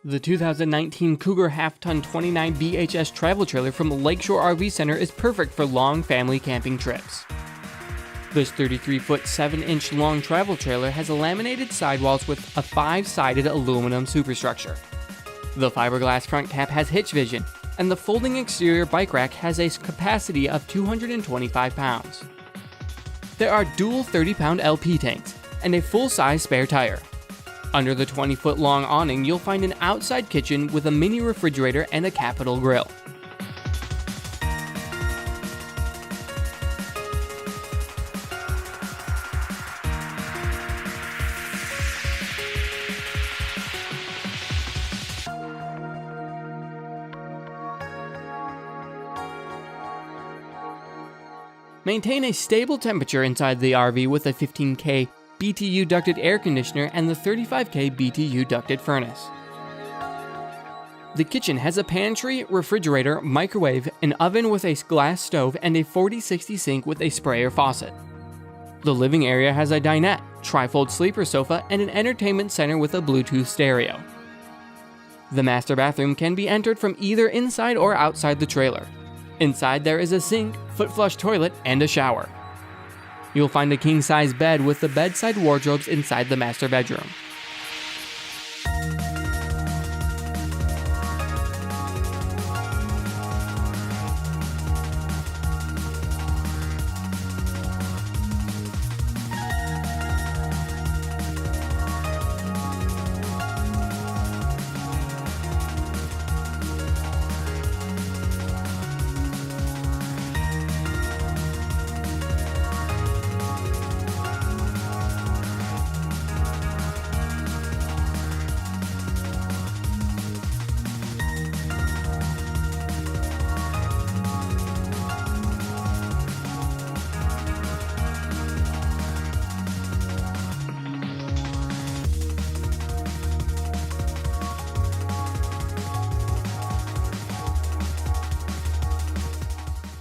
The 2019 Cougar Half Ton 29 VHS travel trailer from Lakeshore RV Center is perfect for long family camping trips. This 33-foot 7-inch long travel trailer has laminated sidewalls with a 5-sided aluminum superstructure. The fiberglass front cap has hitch vision, and the folding exterior bike rack has a capacity of 225 pounds. There are dual 30-pound LP tanks and a full-size spare tire. Under the 20-foot long awning, you'll find an outside kitchen with a mini refrigerator and a capital grill. Maintain a stable temperature inside the RV with a 15K BTU ducted air conditioner and the 35K BTU ducted furnace. The kitchen has a pantry, refrigerator, microwave, an oven with a glass stove, and a 40/60 sink with a sprayer faucet. The living area has a dinette, trifold sleeper sofa, and an entertainment center with a Bluetooth stereo. The master bathroom can be entered from either inside or outside the trailer. Inside there is a sink, foot flush toilet, and a shower. You'll find a king-size bed with the bedside wardrobes inside the master bedroom.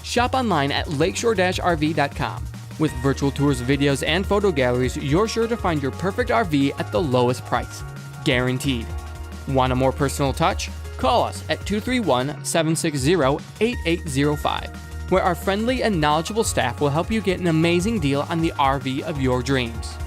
Shop online at lakeshore-rv.com. With virtual tours, videos, and photo galleries, you're sure to find your perfect RV at the lowest price. Guaranteed. Want a more personal touch? Call us at 231-760-8805, where our friendly and knowledgeable staff will help you get an amazing deal on the RV of your dreams.